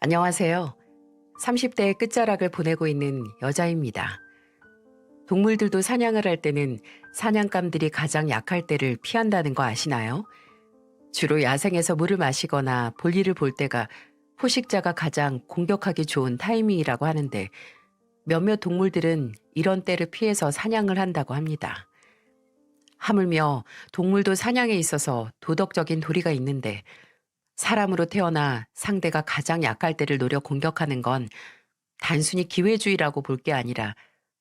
안녕하세요. 30대의 끝자락을 보내고 있는 여자입니다. 동물들도 사냥을 할 때는 사냥감들이 가장 약할 때를 피한다는 거 아시나요? 주로 야생에서 물을 마시거나 볼일을 볼 때가 포식자가 가장 공격하기 좋은 타이밍이라고 하는데 몇몇 동물들은 이런 때를 피해서 사냥을 한다고 합니다. 하물며 동물도 사냥에 있어서 도덕적인 도리가 있는데 사람으로 태어나 상대가 가장 약할 때를 노려 공격하는 건 단순히 기회주의라고 볼 게 아니라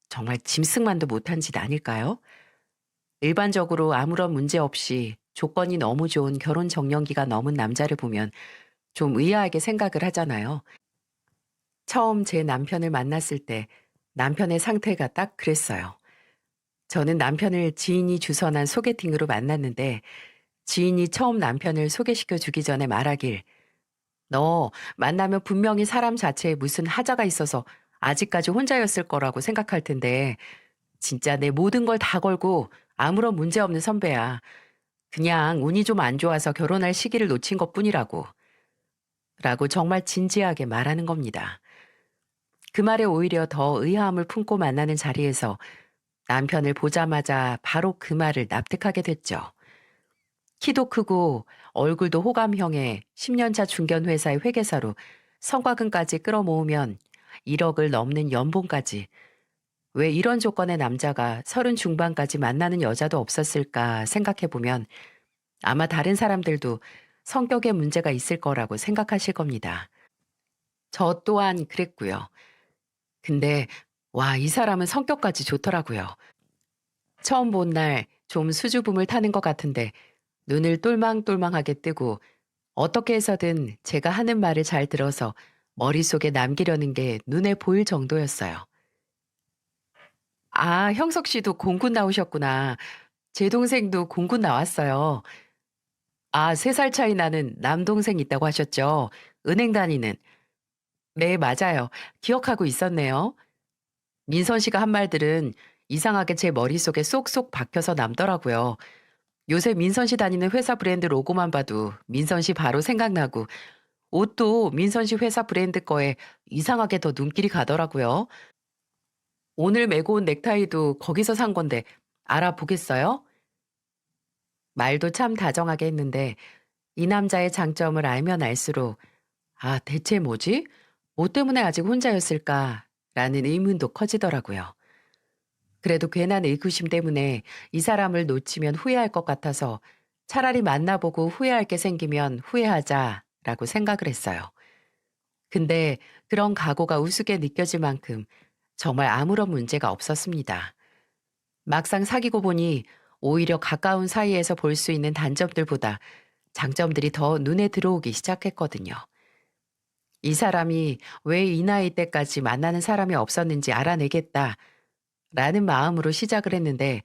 정말 짐승만도 못한 짓 아닐까요? 일반적으로 아무런 문제 없이 조건이 너무 좋은 결혼 정년기가 넘은 남자를 보면 좀 의아하게 생각을 하잖아요. 처음 제 남편을 만났을 때 남편의 상태가 딱 그랬어요. 저는 남편을 지인이 주선한 소개팅으로 만났는데 지인이 처음 남편을 소개시켜 주기 전에 말하길 너 만나면 분명히 사람 자체에 무슨 하자가 있어서 아직까지 혼자였을 거라고 생각할 텐데 진짜 내 모든 걸 다 걸고 아무런 문제 없는 선배야. 그냥 운이 좀 안 좋아서 결혼할 시기를 놓친 것뿐이라고. 라고 정말 진지하게 말하는 겁니다. 그 말에 오히려 더 의아함을 품고 만나는 자리에서 남편을 보자마자 바로 그 말을 납득하게 됐죠. 키도 크고 얼굴도 호감형의 10년차 중견 회사의 회계사로 성과금까지 끌어모으면 1억을 넘는 연봉까지 왜 이런 조건의 남자가 30 중반까지 만나는 여자도 없었을까 생각해 보면 아마 다른 사람들도 성격에 문제가 있을 거라고 생각하실 겁니다. 저 또한 그랬고요. 근데 와, 이 사람은 성격까지 좋더라고요. 처음 본 날 좀 수줍음을 타는 것 같은데 눈을 똘망똘망하게 뜨고 어떻게 해서든 제가 하는 말을 잘 들어서 머릿속에 남기려는 게 눈에 보일 정도였어요. 아, 형석 씨도 공군 나오셨구나. 제 동생도 공군 나왔어요. 아, 3살 차이 나는 남동생 있다고 하셨죠? 은행 다니는. 네, 맞아요. 기억하고 있었네요. 민선 씨가 한 말들은 이상하게 제 머릿속에 쏙쏙 박혀서 남더라고요. 요새 민선 씨 다니는 회사 브랜드 로고만 봐도 민선 씨 바로 생각나고 옷도 민선 씨 회사 브랜드 거에 이상하게 더 눈길이 가더라고요. 오늘 메고 온 넥타이도 거기서 산 건데 알아보겠어요? 말도 참 다정하게 했는데 이 남자의 장점을 알면 알수록 아, 대체 뭐지? 뭐 때문에 아직 혼자였을까? 라는 의문도 커지더라고요. 그래도 괜한 의구심 때문에 이 사람을 놓치면 후회할 것 같아서 차라리 만나보고 후회할 게 생기면 후회하자라고 생각을 했어요. 근데 그런 각오가 우습게 느껴질 만큼 정말 아무런 문제가 없었습니다. 막상 사귀고 보니 오히려 가까운 사이에서 볼 수 있는 단점들보다 장점들이 더 눈에 들어오기 시작했거든요. 이 사람이 왜 이 나이 때까지 만나는 사람이 없었는지 알아내겠다 라는 마음으로 시작을 했는데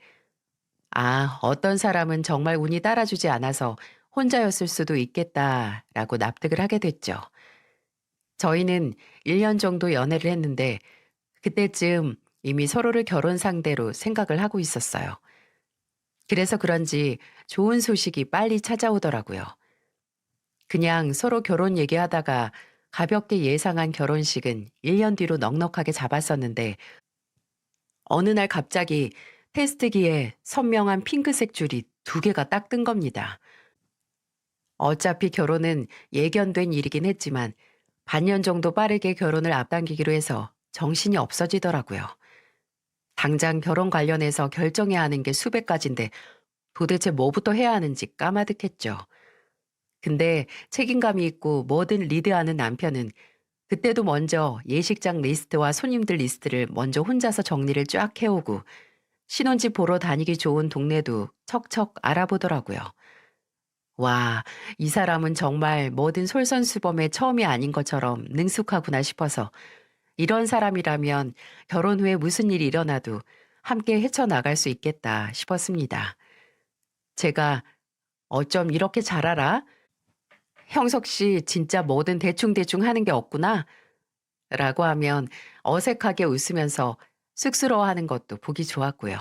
아, 어떤 사람은 정말 운이 따라주지 않아서 혼자였을 수도 있겠다라고 납득을 하게 됐죠. 저희는 1년 정도 연애를 했는데 그때쯤 이미 서로를 결혼 상대로 생각을 하고 있었어요. 그래서 그런지 좋은 소식이 빨리 찾아오더라고요. 그냥 서로 결혼 얘기하다가 가볍게 예상한 결혼식은 1년 뒤로 넉넉하게 잡았었는데 어느 날 갑자기 테스트기에 선명한 핑크색 줄이 2개가 딱 뜬 겁니다. 어차피 결혼은 예견된 일이긴 했지만 반년 정도 빠르게 결혼을 앞당기기로 해서 정신이 없어지더라고요. 당장 결혼 관련해서 결정해야 하는 게 수백 가지인데 도대체 뭐부터 해야 하는지 까마득했죠. 근데 책임감이 있고 뭐든 리드하는 남편은 그때도 먼저 예식장 리스트와 손님들 리스트를 먼저 혼자서 정리를 쫙 해오고 신혼집 보러 다니기 좋은 동네도 척척 알아보더라고요. 와, 이 사람은 정말 뭐든 솔선수범의 처음이 아닌 것처럼 능숙하구나 싶어서 이런 사람이라면 결혼 후에 무슨 일이 일어나도 함께 헤쳐나갈 수 있겠다 싶었습니다. 제가 어쩜 이렇게 잘 알아? 형석 씨 진짜 뭐든 대충대충 하는 게 없구나. 라고 하면 어색하게 웃으면서 쑥스러워하는 것도 보기 좋았고요.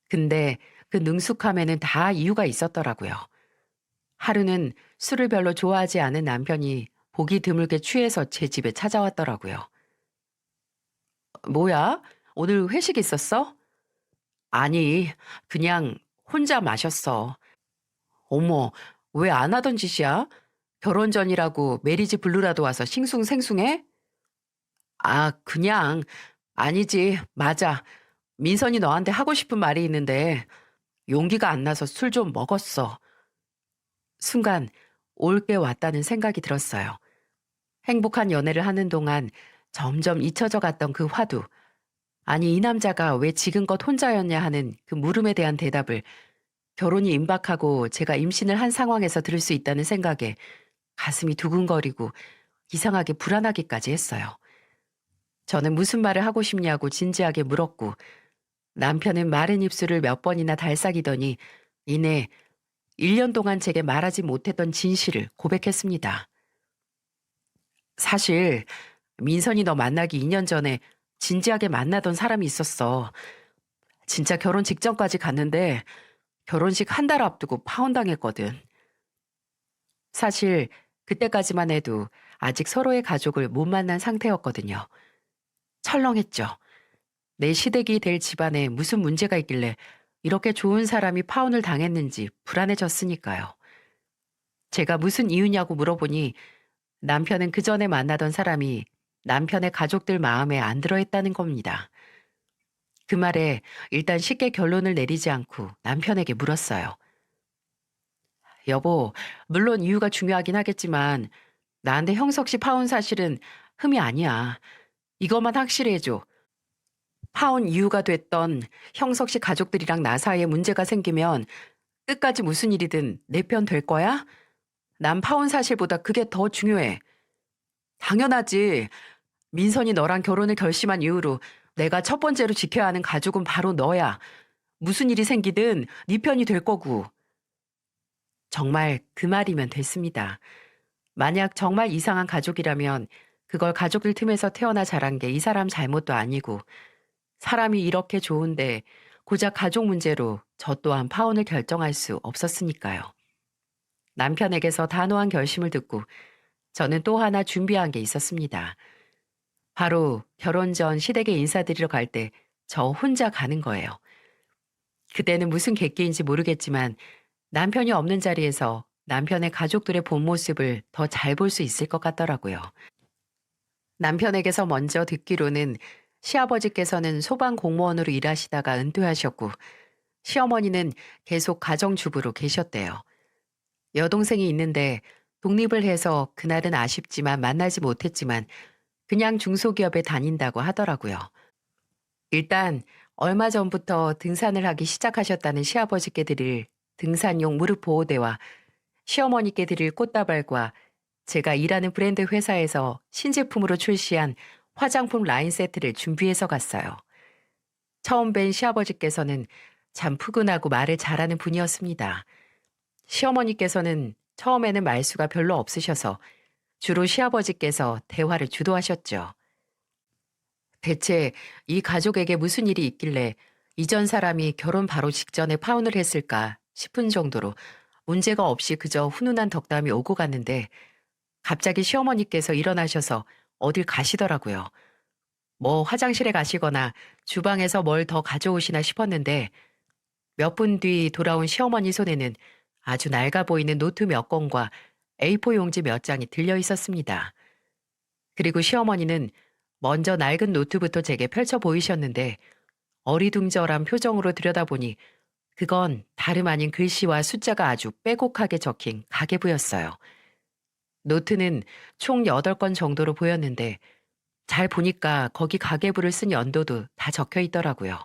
근데 그 능숙함에는 다 이유가 있었더라고요. 하루는 술을 별로 좋아하지 않은 남편이 보기 드물게 취해서 제 집에 찾아왔더라고요. 뭐야? 오늘 회식 있었어? 아니, 그냥 혼자 마셨어. 어머, 왜 안 하던 짓이야? 결혼 전이라고 메리지 블루라도 와서 싱숭생숭해? 아, 그냥. 아니지, 맞아. 민선이 너한테 하고 싶은 말이 있는데 용기가 안 나서 술 좀 먹었어. 순간 올 게 왔다는 생각이 들었어요. 행복한 연애를 하는 동안 점점 잊혀져 갔던 그 화두. 아니, 이 남자가 왜 지금껏 혼자였냐 하는 그 물음에 대한 대답을 결혼이 임박하고 제가 임신을 한 상황에서 들을 수 있다는 생각에 가슴이 두근거리고 이상하게 불안하기까지 했어요. 저는 무슨 말을 하고 싶냐고 진지하게 물었고 남편은 마른 입술을 몇 번이나 달싹이더니 이내 1년 동안 제게 말하지 못했던 진실을 고백했습니다. 사실 민선이 너 만나기 2년 전에 진지하게 만나던 사람이 있었어. 진짜 결혼 직전까지 갔는데 결혼식 한 달 앞두고 파혼당했거든. 사실 그때까지만 해도 아직 서로의 가족을 못 만난 상태였거든요. 철렁했죠. 내 시댁이 될 집안에 무슨 문제가 있길래 이렇게 좋은 사람이 파혼을 당했는지 불안해졌으니까요. 제가 무슨 이유냐고 물어보니 남편은 그 전에 만나던 사람이 남편의 가족들 마음에 안 들어 했다는 겁니다. 그 말에 일단 쉽게 결론을 내리지 않고 남편에게 물었어요. 여보, 물론 이유가 중요하긴 하겠지만 나한테 형석 씨 파혼 사실은 흠이 아니야. 이것만 확실히 해줘. 파혼 이유가 됐던 형석 씨 가족들이랑 나 사이에 문제가 생기면 끝까지 무슨 일이든 내 편 될 거야? 난 파혼 사실보다 그게 더 중요해. 당연하지. 민선이 너랑 결혼을 결심한 이후로 내가 첫 번째로 지켜야 하는 가족은 바로 너야. 무슨 일이 생기든 네 편이 될 거고. 정말 그 말이면 됐습니다. 만약 정말 이상한 가족이라면 그걸 가족들 틈에서 태어나 자란 게 이 사람 잘못도 아니고 사람이 이렇게 좋은데 고작 가족 문제로 저 또한 파혼을 결정할 수 없었으니까요. 남편에게서 단호한 결심을 듣고 저는 또 하나 준비한 게 있었습니다. 바로 결혼 전 시댁에 인사드리러 갈 때 저 혼자 가는 거예요. 그때는 무슨 계기인지 모르겠지만 남편이 없는 자리에서 남편의 가족들의 본 모습을 더 잘 볼 수 있을 것 같더라고요. 남편에게서 먼저 듣기로는 시아버지께서는 소방 공무원으로 일하시다가 은퇴하셨고 시어머니는 계속 가정주부로 계셨대요. 여동생이 있는데 독립을 해서 그날은 아쉽지만 만나지 못했지만 그냥 중소기업에 다닌다고 하더라고요. 일단 얼마 전부터 등산을 하기 시작하셨다는 시아버지께 드릴 등산용 무릎 보호대와 시어머니께 드릴 꽃다발과 제가 일하는 브랜드 회사에서 신제품으로 출시한 화장품 라인 세트를 준비해서 갔어요. 처음 뵌 시아버지께서는 참 푸근하고 말을 잘하는 분이었습니다. 시어머니께서는 처음에는 말수가 별로 없으셔서 주로 시아버지께서 대화를 주도하셨죠. 대체 이 가족에게 무슨 일이 있길래 이전 사람이 결혼 바로 직전에 파혼을 했을까 싶은 정도로 문제가 없이 그저 훈훈한 덕담이 오고 갔는데 갑자기 시어머니께서 일어나셔서 어딜 가시더라고요. 뭐 화장실에 가시거나 주방에서 뭘 더 가져오시나 싶었는데 몇 분 뒤 돌아온 시어머니 손에는 아주 낡아 보이는 노트 몇 권과 A4 용지 몇 장이 들려 있었습니다. 그리고 시어머니는 먼저 낡은 노트부터 제게 펼쳐 보이셨는데 어리둥절한 표정으로 들여다보니 그건 다름 아닌 글씨와 숫자가 아주 빼곡하게 적힌 가계부였어요. 노트는 총 8건 정도로 보였는데 잘 보니까 거기 가계부를 쓴 연도도 다 적혀 있더라고요.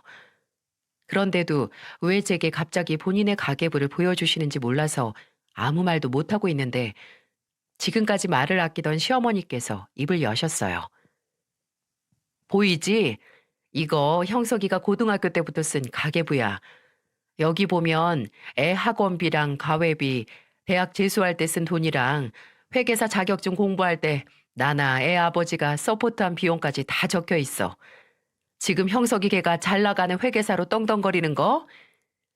그런데도 왜 제게 갑자기 본인의 가계부를 보여주시는지 몰라서 아무 말도 못하고 있는데 지금까지 말을 아끼던 시어머니께서 입을 여셨어요. 보이지? 이거 형석이가 고등학교 때부터 쓴 가계부야. 여기 보면 애 학원비랑 가회비, 대학 재수할 때 쓴 돈이랑 회계사 자격증 공부할 때 나나 애 아버지가 서포트한 비용까지 다 적혀 있어. 지금 형석이 걔가 잘 나가는 회계사로 떵떵거리는 거?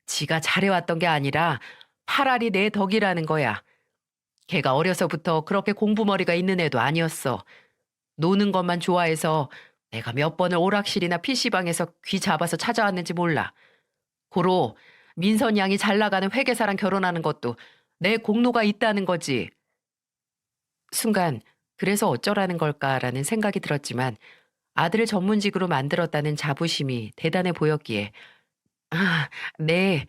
지가 잘해왔던 게 아니라 파라리 내 덕이라는 거야. 걔가 어려서부터 그렇게 공부머리가 있는 애도 아니었어. 노는 것만 좋아해서 내가 몇 번을 오락실이나 PC방에서 귀 잡아서 찾아왔는지 몰라. 고로 민선 양이 잘 나가는 회계사랑 결혼하는 것도 내 공로가 있다는 거지. 순간 그래서 어쩌라는 걸까라는 생각이 들었지만 아들을 전문직으로 만들었다는 자부심이 대단해 보였기에 아, 네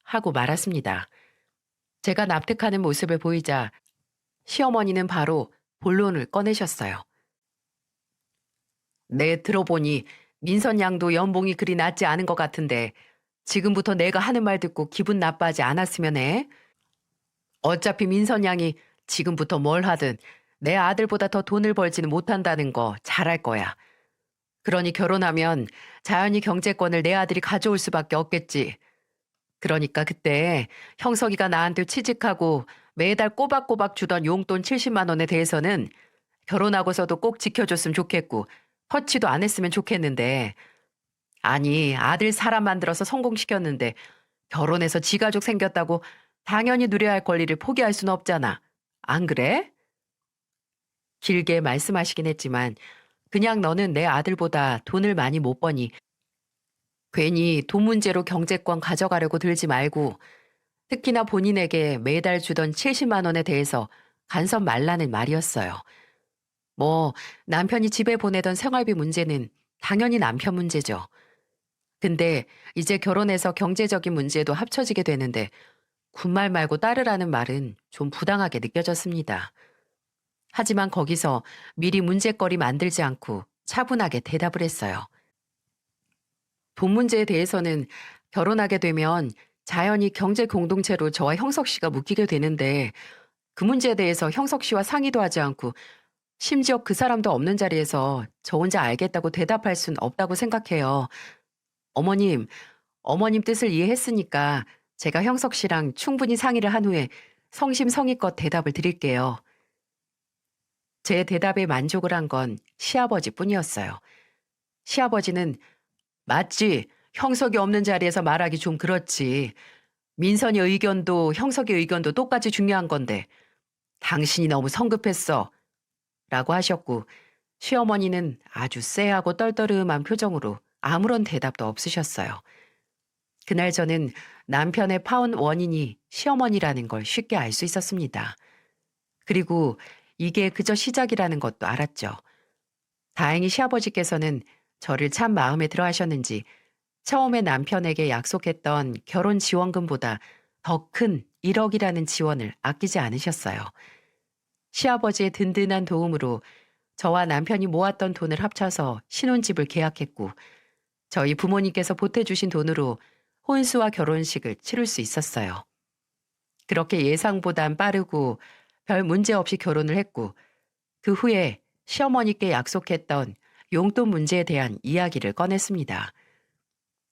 하고 말았습니다. 제가 납득하는 모습을 보이자 시어머니는 바로 본론을 꺼내셨어요. 네, 들어보니 민선 양도 연봉이 그리 낮지 않은 것 같은데 지금부터 내가 하는 말 듣고 기분 나빠하지 않았으면 해. 어차피 민선 양이 지금부터 뭘 하든 내 아들보다 더 돈을 벌지는 못한다는 거 잘할 거야. 그러니 결혼하면 자연히 경제권을 내 아들이 가져올 수밖에 없겠지. 그러니까 그때 형석이가 나한테 취직하고 매달 꼬박꼬박 주던 용돈 70만 원에 대해서는 결혼하고서도 꼭 지켜줬으면 좋겠고 터치도 안 했으면 좋겠는데 아니 아들 사람 만들어서 성공시켰는데 결혼해서 지가족 생겼다고 당연히 누려야 할 권리를 포기할 수는 없잖아. 안 그래? 길게 말씀하시긴 했지만 그냥 너는 내 아들보다 돈을 많이 못 버니 괜히 돈 문제로 경제권 가져가려고 들지 말고 특히나 본인에게 매달 주던 70만 원에 대해서 간섭 말라는 말이었어요. 뭐 남편이 집에 보내던 생활비 문제는 당연히 남편 문제죠. 근데 이제 결혼해서 경제적인 문제도 합쳐지게 되는데 군말 말고 따르라는 말은 좀 부당하게 느껴졌습니다. 하지만 거기서 미리 문제거리 만들지 않고 차분하게 대답을 했어요. 돈 문제에 대해서는 결혼하게 되면 자연히 경제 공동체로 저와 형석 씨가 묶이게 되는데 그 문제에 대해서 형석 씨와 상의도 하지 않고 심지어 그 사람도 없는 자리에서 저 혼자 알겠다고 대답할 순 없다고 생각해요. 어머님, 어머님 뜻을 이해했으니까 제가 형석 씨랑 충분히 상의를 한 후에 성심성의껏 대답을 드릴게요. 제 대답에 만족을 한 건 시아버지 뿐이었어요. 시아버지는 맞지. 형석이 없는 자리에서 말하기 좀 그렇지. 민선이 의견도 형석의 의견도 똑같이 중요한 건데 당신이 너무 성급했어. 라고 하셨고 시어머니는 아주 쎄하고 떨떠름한 표정으로 아무런 대답도 없으셨어요. 그날 저는 남편의 파혼 원인이 시어머니라는 걸 쉽게 알 수 있었습니다. 그리고 이게 그저 시작이라는 것도 알았죠. 다행히 시아버지께서는 저를 참 마음에 들어 하셨는지 처음에 남편에게 약속했던 결혼 지원금보다 더 큰 1억이라는 지원을 아끼지 않으셨어요. 시아버지의 든든한 도움으로 저와 남편이 모았던 돈을 합쳐서 신혼집을 계약했고 저희 부모님께서 보태주신 돈으로 혼수와 결혼식을 치를 수 있었어요. 그렇게 예상보단 빠르고 별 문제 없이 결혼을 했고 그 후에 시어머니께 약속했던 용돈 문제에 대한 이야기를 꺼냈습니다.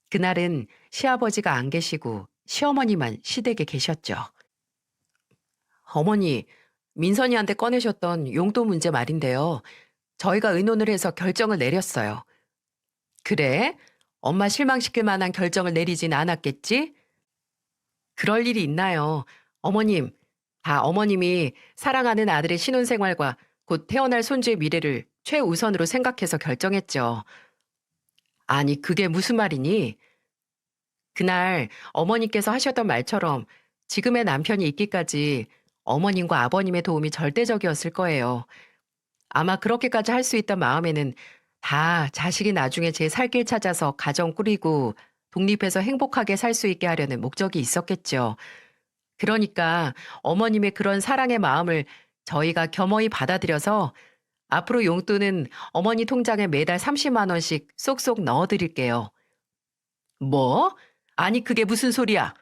그날은 시아버지가 안 계시고 시어머니만 시댁에 계셨죠. 어머니, 민선이한테 꺼내셨던 용돈 문제 말인데요. 저희가 의논을 해서 결정을 내렸어요. 그래? 엄마 실망시킬 만한 결정을 내리진 않았겠지? 그럴 일이 있나요? 어머님, 다 어머님이 사랑하는 아들의 신혼생활과 곧 태어날 손주의 미래를 최우선으로 생각해서 결정했죠. 아니, 그게 무슨 말이니? 그날 어머니께서 하셨던 말처럼 지금의 남편이 있기까지 어머님과 아버님의 도움이 절대적이었을 거예요. 아마 그렇게까지 할 수 있던 마음에는 다 자식이 나중에 제 살 길 찾아서 가정 꾸리고 독립해서 행복하게 살 수 있게 하려는 목적이 있었겠죠. 그러니까 어머님의 그런 사랑의 마음을 저희가 겸허히 받아들여서 앞으로 용돈은 어머니 통장에 매달 30만 원씩 쏙쏙 넣어 드릴게요. 뭐? 아니 그게 무슨 소리야?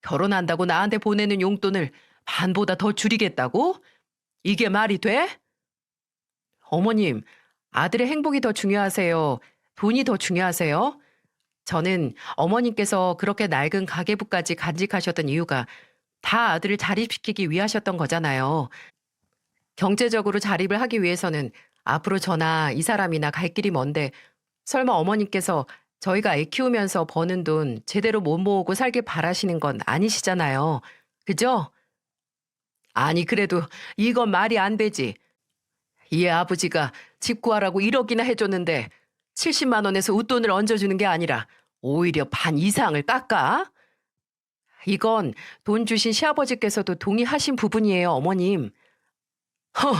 결혼한다고 나한테 보내는 용돈을 반보다 더 줄이겠다고? 이게 말이 돼? 어머님, 아들의 행복이 더 중요하세요? 돈이 더 중요하세요? 저는 어머님께서 그렇게 낡은 가계부까지 간직하셨던 이유가 다 아들을 자립시키기 위하셨던 거잖아요. 경제적으로 자립을 하기 위해서는 앞으로 저나 이 사람이나 갈 길이 먼데 설마 어머님께서 저희가 애 키우면서 버는 돈 제대로 못 모으고 살길 바라시는 건 아니시잖아요. 그죠? 아니, 그래도 이건 말이 안 되지. 얘 아버지가 집 구하라고 1억이나 해줬는데 70만 원에서 웃돈을 얹어주는 게 아니라 오히려 반 이상을 깎아? 이건 돈 주신 시아버지께서도 동의하신 부분이에요, 어머님. 허,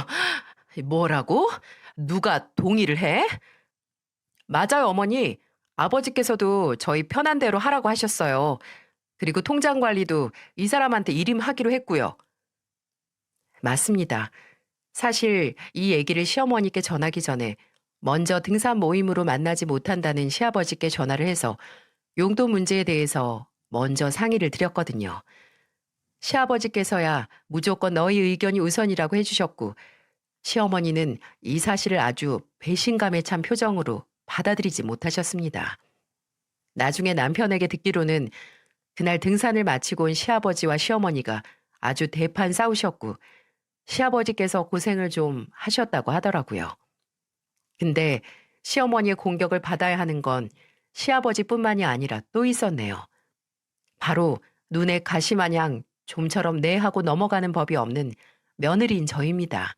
뭐라고? 누가 동의를 해? 맞아요, 어머니. 아버지께서도 저희 편한 대로 하라고 하셨어요. 그리고 통장 관리도 이 사람한테 일임하기로 했고요. 맞습니다. 사실 이 얘기를 시어머니께 전하기 전에 먼저 등산 모임으로 만나지 못한다는 시아버지께 전화를 해서 용돈 문제에 대해서 먼저 상의를 드렸거든요. 시아버지께서야 무조건 너희 의견이 우선이라고 해주셨고, 시어머니는 이 사실을 아주 배신감에 찬 표정으로 받아들이지 못하셨습니다. 나중에 남편에게 듣기로는 그날 등산을 마치고 온 시아버지와 시어머니가 아주 대판 싸우셨고, 시아버지께서 고생을 좀 하셨다고 하더라고요. 근데 시어머니의 공격을 받아야 하는 건 시아버지뿐만이 아니라 또 있었네요. 바로 눈에 가시마냥 좀처럼 네 하고 넘어가는 법이 없는 며느리인 저입니다.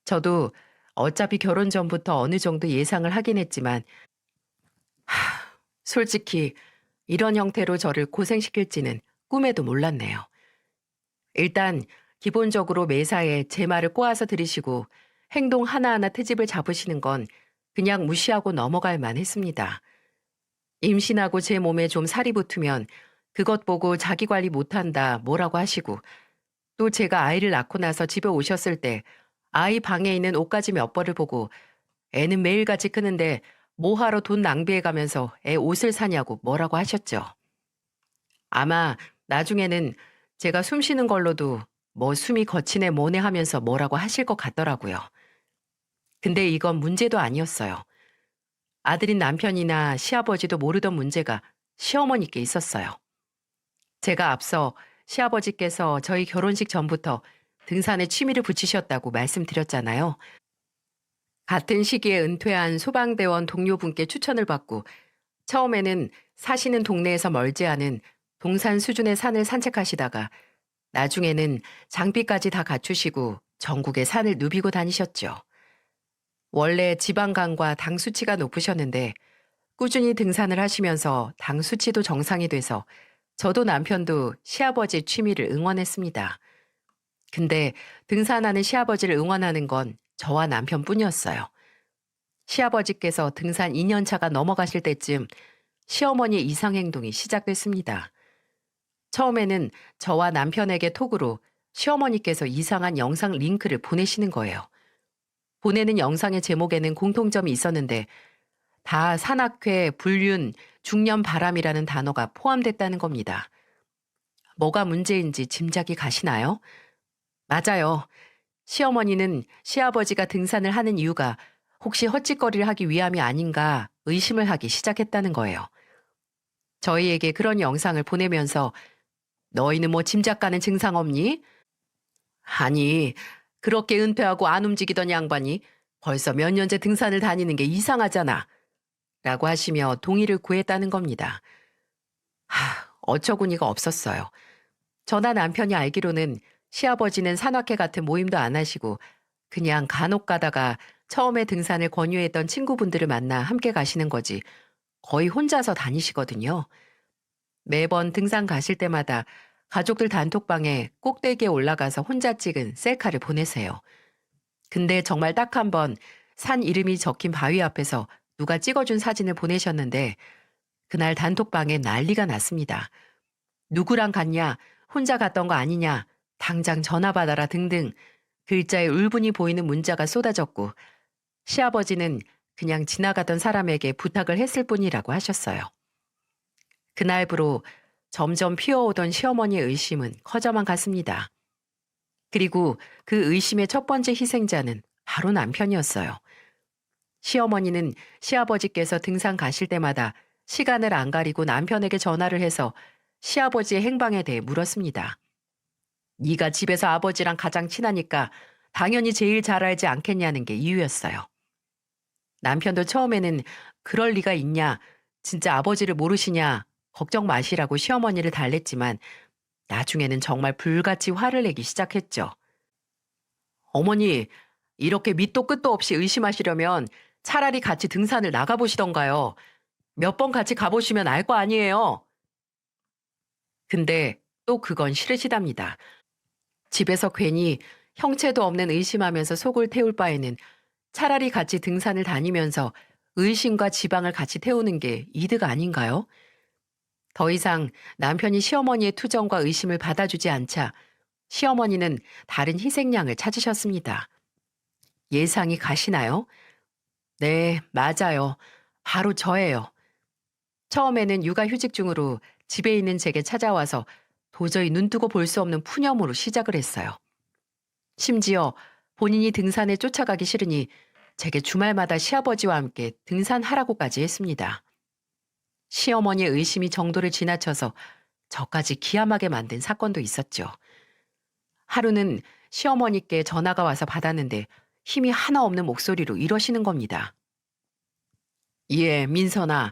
저도 어차피 결혼 전부터 어느 정도 예상을 하긴 했지만 솔직히 이런 형태로 저를 고생시킬지는 꿈에도 몰랐네요. 일단 기본적으로 매사에 제 말을 꼬아서 들으시고 행동 하나하나 트집을 잡으시는 건 그냥 무시하고 넘어갈 만했습니다. 임신하고 제 몸에 좀 살이 붙으면 그것 보고 자기 관리 못한다 뭐라고 하시고, 또 제가 아이를 낳고 나서 집에 오셨을 때 아이 방에 있는 옷가지 몇 벌을 보고 애는 매일같이 크는데 뭐하러 돈 낭비해가면서 애 옷을 사냐고 뭐라고 하셨죠. 아마 나중에는 제가 숨 쉬는 걸로도 뭐 숨이 거치네 뭐네 하면서 뭐라고 하실 것 같더라고요. 근데 이건 문제도 아니었어요. 아들인 남편이나 시아버지도 모르던 문제가 시어머니께 있었어요. 제가 앞서 시아버지께서 저희 결혼식 전부터 등산에 취미를 붙이셨다고 말씀드렸잖아요. 같은 시기에 은퇴한 소방대원 동료분께 추천을 받고 처음에는 사시는 동네에서 멀지 않은 동산 수준의 산을 산책하시다가 나중에는 장비까지 다 갖추시고 전국의 산을 누비고 다니셨죠. 원래 지방간과 당 수치가 높으셨는데 꾸준히 등산을 하시면서 당 수치도 정상이 돼서 저도 남편도 시아버지 취미를 응원했습니다. 근데 등산하는 시아버지를 응원하는 건 저와 남편뿐이었어요. 시아버지께서 등산 2년 차가 넘어가실 때쯤 시어머니의 이상 행동이 시작됐습니다. 처음에는 저와 남편에게 톡으로 시어머니께서 이상한 영상 링크를 보내시는 거예요. 보내는 영상의 제목에는 공통점이 있었는데 다 산악회, 불륜, 중년 바람이라는 단어가 포함됐다는 겁니다. 뭐가 문제인지 짐작이 가시나요? 맞아요. 시어머니는 시아버지가 등산을 하는 이유가 혹시 헛짓거리를 하기 위함이 아닌가 의심을 하기 시작했다는 거예요. 저희에게 그런 영상을 보내면서 너희는 뭐 짐작 가는 증상 없니? 아니, 그렇게 은퇴하고 안 움직이던 양반이 벌써 몇 년째 등산을 다니는 게 이상하잖아. 라고 하시며 동의를 구했다는 겁니다. 어처구니가 없었어요. 저나 남편이 알기로는 시아버지는 산악회 같은 모임도 안 하시고 그냥 간혹 가다가 처음에 등산을 권유했던 친구분들을 만나 함께 가시는 거지 거의 혼자서 다니시거든요. 매번 등산 가실 때마다 가족들 단톡방에 꼭대기에 올라가서 혼자 찍은 셀카를 보내세요. 근데 정말 딱 한 번 산 이름이 적힌 바위 앞에서 누가 찍어준 사진을 보내셨는데 그날 단톡방에 난리가 났습니다. 누구랑 갔냐, 혼자 갔던 거 아니냐, 당장 전화 받아라 등등 글자에 울분이 보이는 문자가 쏟아졌고 시아버지는 그냥 지나가던 사람에게 부탁을 했을 뿐이라고 하셨어요. 그날부로 점점 피어오던 시어머니의 의심은 커져만 갔습니다. 그리고 그 의심의 첫 번째 희생자는 바로 남편이었어요. 시어머니는 시아버지께서 등산 가실 때마다 시간을 안 가리고 남편에게 전화를 해서 시아버지의 행방에 대해 물었습니다. 네가 집에서 아버지랑 가장 친하니까 당연히 제일 잘 알지 않겠냐는 게 이유였어요. 남편도 처음에는 그럴 리가 있냐, 진짜 아버지를 모르시냐, 걱정 마시라고 시어머니를 달랬지만 나중에는 정말 불같이 화를 내기 시작했죠. 어머니, 이렇게 밑도 끝도 없이 의심하시려면 차라리 같이 등산을 나가보시던가요. 몇 번 같이 가보시면 알 거 아니에요. 근데 또 그건 싫으시답니다. 집에서 괜히 형체도 없는 의심하면서 속을 태울 바에는 차라리 같이 등산을 다니면서 의심과 지방을 같이 태우는 게 이득 아닌가요? 더 이상 남편이 시어머니의 투정과 의심을 받아주지 않자 시어머니는 다른 희생양을 찾으셨습니다. 예상이 가시나요? 네, 맞아요. 바로 저예요. 처음에는 육아휴직 중으로 집에 있는 제게 찾아와서 도저히 눈뜨고 볼 수 없는 푸념으로 시작을 했어요. 심지어 본인이 등산에 쫓아가기 싫으니 제게 주말마다 시아버지와 함께 등산하라고까지 했습니다. 시어머니의 의심이 정도를 지나쳐서 저까지 기함하게 만든 사건도 있었죠. 하루는 시어머니께 전화가 와서 받았는데 힘이 하나 없는 목소리로 이러시는 겁니다. 예, 민선아.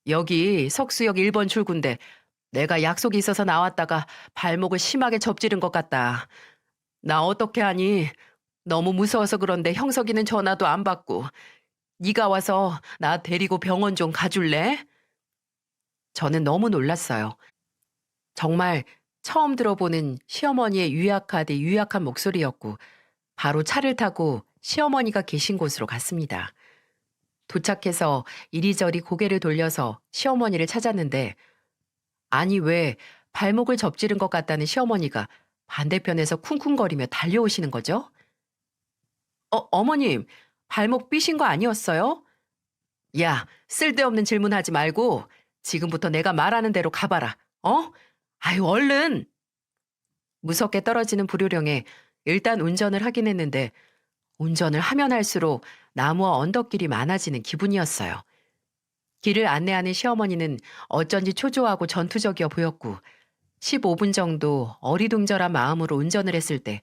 여기 석수역 1번 출구인데 내가 약속이 있어서 나왔다가 발목을 심하게 접지른 것 같다. 나 어떻게 하니? 너무 무서워서 그런데 형석이는 전화도 안 받고. 네가 와서 나 데리고 병원 좀 가줄래? 저는 너무 놀랐어요. 정말 처음 들어보는 시어머니의 유약하디 유약한 목소리였고 바로 차를 타고 시어머니가 계신 곳으로 갔습니다. 도착해서 이리저리 고개를 돌려서 시어머니를 찾았는데 아니 왜 발목을 접지른 것 같다는 시어머니가 반대편에서 쿵쿵거리며 달려오시는 거죠? 어머님, 발목 삐신 거 아니었어요? 야, 쓸데없는 질문하지 말고 지금부터 내가 말하는 대로 가봐라. 어? 아유, 얼른! 무섭게 떨어지는 불요령에 일단 운전을 하긴 했는데 운전을 하면 할수록 나무와 언덕길이 많아지는 기분이었어요. 길을 안내하는 시어머니는 어쩐지 초조하고 전투적이어 보였고 15분 정도 어리둥절한 마음으로 운전을 했을 때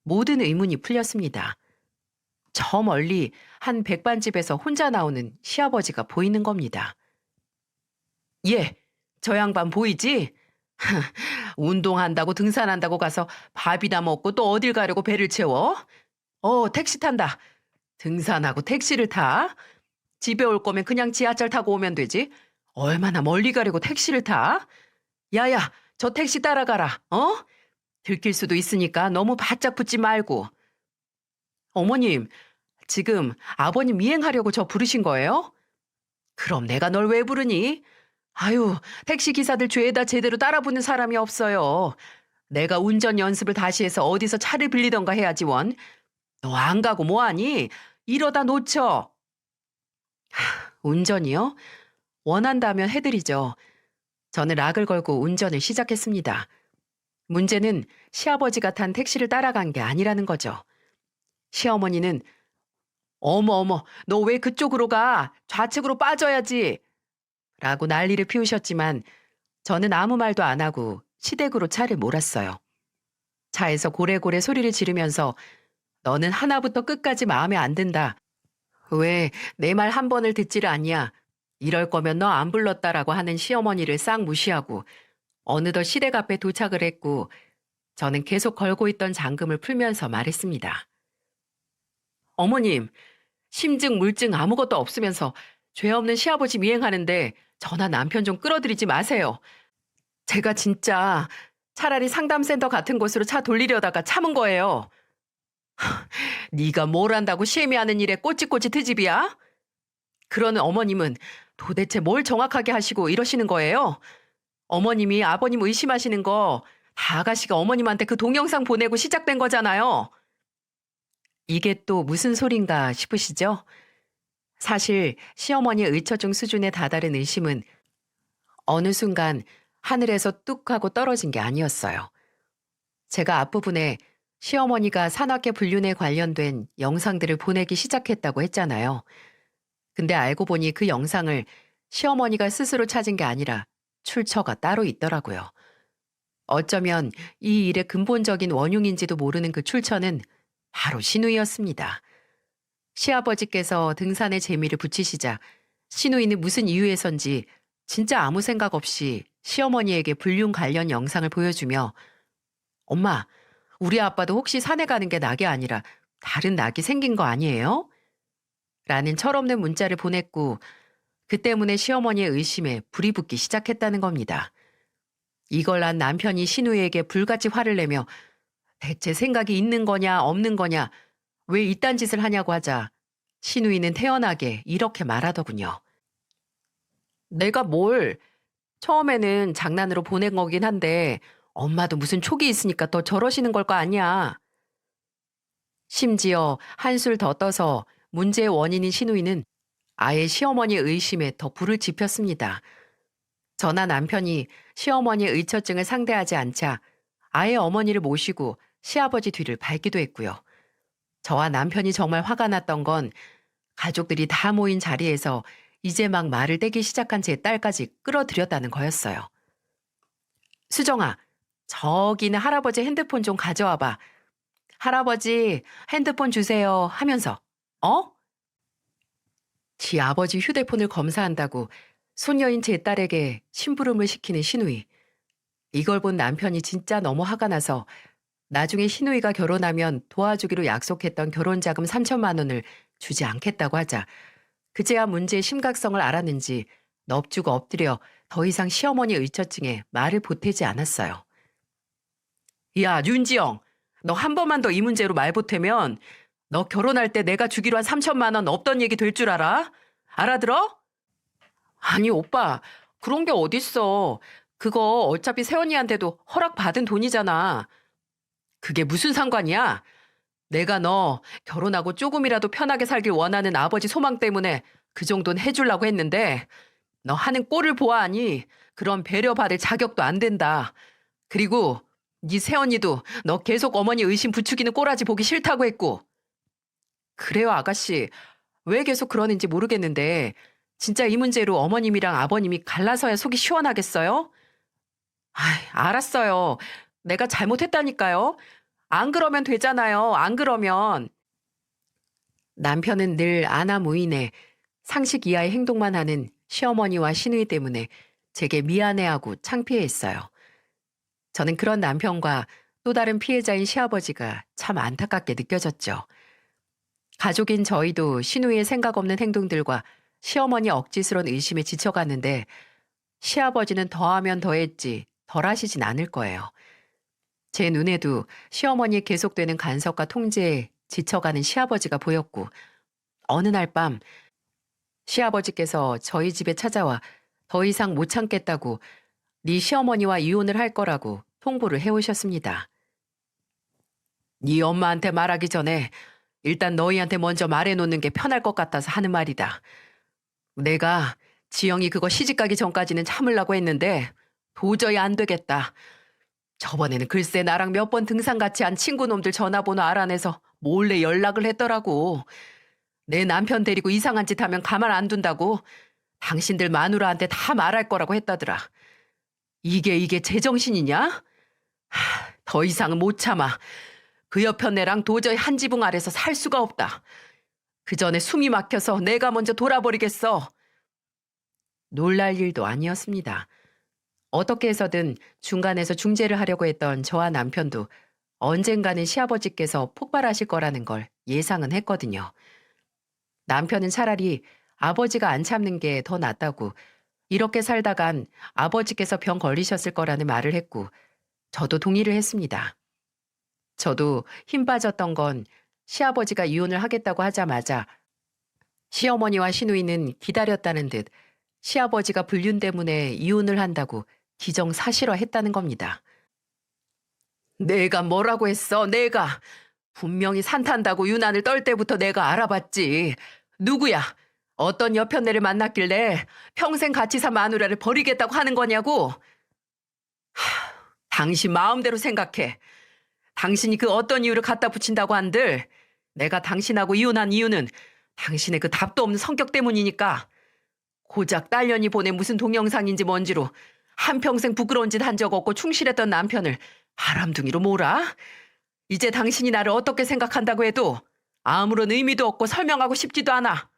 모든 의문이 풀렸습니다. 저 멀리 한 백반집에서 혼자 나오는 시아버지가 보이는 겁니다. 예, 저 양반 보이지? 운동한다고 등산한다고 가서 밥이나 먹고 또 어딜 가려고 배를 채워? 택시 탄다. 등산하고 택시를 타? 집에 올 거면 그냥 지하철 타고 오면 되지. 얼마나 멀리 가려고 택시를 타? 야야, 저 택시 따라가라. 들킬 수도 있으니까 너무 바짝 붙지 말고. 어머님, 지금 아버님 미행하려고 저 부르신 거예요? 그럼 내가 널 왜 부르니? 아유, 택시 기사들 죄에다 제대로 따라붙는 사람이 없어요. 내가 운전 연습을 다시 해서 어디서 차를 빌리던가 해야지 원. 너 안 가고 뭐하니? 이러다 놓쳐. 운전이요? 원한다면 해드리죠. 저는 락을 걸고 운전을 시작했습니다. 문제는 시아버지가 탄 택시를 따라간 게 아니라는 거죠. 시어머니는 어머, 너 왜 그쪽으로 가? 좌측으로 빠져야지. 라고 난리를 피우셨지만 저는 아무 말도 안 하고 시댁으로 차를 몰았어요. 차에서 고래고래 소리를 지르면서 너는 하나부터 끝까지 마음에 안 든다. 왜 내 말 한 번을 듣지를 않냐. 이럴 거면 너 안 불렀다라고 하는 시어머니를 싹 무시하고 어느덧 시댁 앞에 도착을 했고 저는 계속 걸고 있던 잠금을 풀면서 말했습니다. 어머님, 심증, 물증 아무것도 없으면서 죄 없는 시아버지 미행하는데 저나 남편 좀 끌어들이지 마세요. 제가 진짜 차라리 상담센터 같은 곳으로 차 돌리려다가 참은 거예요. 네가 뭘 안다고 시애미하는 일에 꼬치꼬치 트집이야? 그러는 어머님은 도대체 뭘 정확하게 하시고 이러시는 거예요? 어머님이 아버님 의심하시는 거 다 아가씨가 어머님한테 그 동영상 보내고 시작된 거잖아요. 이게 또 무슨 소린가 싶으시죠? 사실 시어머니의 의처중 수준에 다다른 의심은 어느 순간 하늘에서 뚝 하고 떨어진 게 아니었어요. 제가 앞부분에 시어머니가 산악계 불륜에 관련된 영상들을 보내기 시작했다고 했잖아요. 근데 알고 보니 그 영상을 시어머니가 스스로 찾은 게 아니라 출처가 따로 있더라고요. 어쩌면 이 일의 근본적인 원흉인지도 모르는 그 출처는 바로 신우이였습니다. 시아버지께서 등산에 재미를 붙이시자 신우이는 무슨 이유에선지 진짜 아무 생각 없이 시어머니에게 불륜 관련 영상을 보여주며 엄마, 우리 아빠도 혹시 산에 가는 게 낙이 아니라 다른 낙이 생긴 거 아니에요? 라는 철없는 문자를 보냈고 그 때문에 시어머니의 의심에 불이 붙기 시작했다는 겁니다. 이걸 안 남편이 신우이에게 불같이 화를 내며 대체 생각이 있는 거냐 없는 거냐 왜 이딴 짓을 하냐고 하자 신우이는 태연하게 이렇게 말하더군요. 내가 뭘 처음에는 장난으로 보낸 거긴 한데 엄마도 무슨 촉이 있으니까 더 저러시는 걸 거 아니야. 심지어 한술 더 떠서 문제의 원인인 신우이는 아예 시어머니의 의심에 더 불을 지폈습니다. 저나 남편이 시어머니의 의처증을 상대하지 않자 아예 어머니를 모시고 시아버지 뒤를 밟기도 했고요. 저와 남편이 정말 화가 났던 건 가족들이 다 모인 자리에서 이제 막 말을 떼기 시작한 제 딸까지 끌어들였다는 거였어요. 수정아, 저기는 할아버지 핸드폰 좀 가져와봐. 할아버지 핸드폰 주세요 하면서 어? 지 아버지 휴대폰을 검사한다고 손녀인 제 딸에게 심부름을 시키는 신우이. 이걸 본 남편이 진짜 너무 화가 나서 나중에 신우이가 결혼하면 도와주기로 약속했던 결혼자금 3천만 원을 주지 않겠다고 하자 그제야 문제의 심각성을 알았는지 넙죽 엎드려 더 이상 시어머니 의처증에 말을 보태지 않았어요. 야, 윤지영, 너 한 번만 더 이 문제로 말 보태면 너 결혼할 때 내가 주기로 한 3천만 원 없던 얘기 될 줄 알아? 알아들어? 아니, 오빠, 그런 게 어딨어. 그거 어차피 세연이한테도 허락받은 돈이잖아. 그게 무슨 상관이야? 내가 너 결혼하고 조금이라도 편하게 살길 원하는 아버지 소망 때문에 그 정도는 해주려고 했는데 너 하는 꼴을 보아하니 그런 배려받을 자격도 안 된다. 그리고 네 새언니도 너 계속 어머니 의심 부추기는 꼬라지 보기 싫다고 했고. 그래요, 아가씨. 왜 계속 그러는지 모르겠는데 진짜 이 문제로 어머님이랑 아버님이 갈라서야 속이 시원하겠어요? 알았어요. 내가 잘못했다니까요. 안 그러면 되잖아요. 안 그러면. 남편은 늘 아나무인에 상식 이하의 행동만 하는 시어머니와 시누이 때문에 제게 미안해하고 창피해했어요. 저는 그런 남편과 또 다른 피해자인 시아버지가 참 안타깝게 느껴졌죠. 가족인 저희도 시누이의 생각 없는 행동들과 시어머니 억지스러운 의심에 지쳐갔는데 시아버지는 더하면 더했지 덜 하시진 않을 거예요. 제 눈에도 시어머니의 계속되는 간섭과 통제에 지쳐가는 시아버지가 보였고 어느 날 밤 시아버지께서 저희 집에 찾아와 더 이상 못 참겠다고 네 시어머니와 이혼을 할 거라고 통보를 해오셨습니다. 네 엄마한테 말하기 전에 일단 너희한테 먼저 말해놓는 게 편할 것 같아서 하는 말이다. 내가 지영이 그거 시집가기 전까지는 참으려고 했는데 도저히 안 되겠다. 저번에는 글쎄 나랑 몇 번 등산 같이 한 친구놈들 전화번호 알아내서 몰래 연락을 했더라고. 내 남편 데리고 이상한 짓 하면 가만 안 둔다고 당신들 마누라한테 다 말할 거라고 했다더라. 이게 제정신이냐? 더 이상은 못 참아. 그 여편네랑 도저히 한 지붕 아래서 살 수가 없다. 그 전에 숨이 막혀서 내가 먼저 돌아버리겠어. 놀랄 일도 아니었습니다. 어떻게 해서든 중간에서 중재를 하려고 했던 저와 남편도 언젠가는 시아버지께서 폭발하실 거라는 걸 예상은 했거든요. 남편은 차라리 아버지가 안 참는 게 더 낫다고 이렇게 살다간 아버지께서 병 걸리셨을 거라는 말을 했고 저도 동의를 했습니다. 저도 힘 빠졌던 건 시아버지가 이혼을 하겠다고 하자마자 시어머니와 시누이는 기다렸다는 듯 시아버지가 불륜 때문에 이혼을 한다고 기정사실화했다는 겁니다. 내가 뭐라고 했어? 내가 분명히 산탄다고 유난을 떨 때부터 내가 알아봤지. 누구야? 어떤 여편네를 만났길래 평생 같이 산 마누라를 버리겠다고 하는 거냐고? 당신 마음대로 생각해. 당신이 그 어떤 이유를 갖다 붙인다고 한들 내가 당신하고 이혼한 이유는 당신의 그 답도 없는 성격 때문이니까 고작 딸년이 보낸 무슨 동영상인지 뭔지로 한평생 부끄러운 짓 한 적 없고 충실했던 남편을 바람둥이로 몰아? 이제 당신이 나를 어떻게 생각한다고 해도 아무런 의미도 없고 설명하고 싶지도 않아.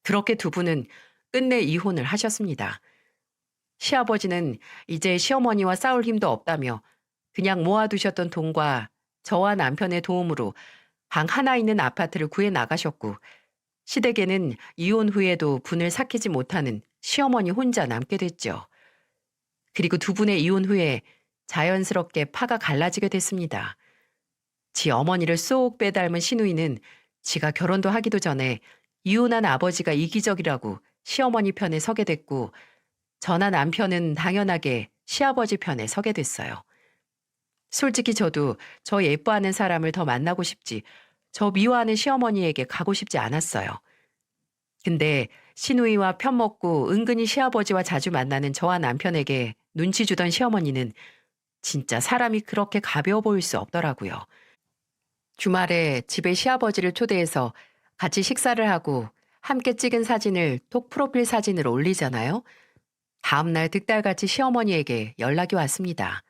그렇게 두 분은 끝내 이혼을 하셨습니다. 시아버지는 이제 시어머니와 싸울 힘도 없다며 그냥 모아두셨던 돈과 저와 남편의 도움으로 방 하나 있는 아파트를 구해 나가셨고, 시댁에는 이혼 후에도 분을 삭히지 못하는 시어머니 혼자 남게 됐죠. 그리고 두 분의 이혼 후에 자연스럽게 파가 갈라지게 됐습니다. 지 어머니를 쏙 빼닮은 시누이는 지가 결혼도 하기도 전에 이혼한 아버지가 이기적이라고 시어머니 편에 서게 됐고, 저나 남편은 당연하게 시아버지 편에 서게 됐어요. 솔직히 저도 저 예뻐하는 사람을 더 만나고 싶지, 저 미워하는 시어머니에게 가고 싶지 않았어요. 근데 시누이와 편먹고 은근히 시아버지와 자주 만나는 저와 남편에게 눈치 주던 시어머니는 진짜 사람이 그렇게 가벼워 보일 수 없더라고요. 주말에 집에 시아버지를 초대해서 같이 식사를 하고 함께 찍은 사진을 톡 프로필 사진으로 올리잖아요. 다음날 득달같이 시어머니에게 연락이 왔습니다.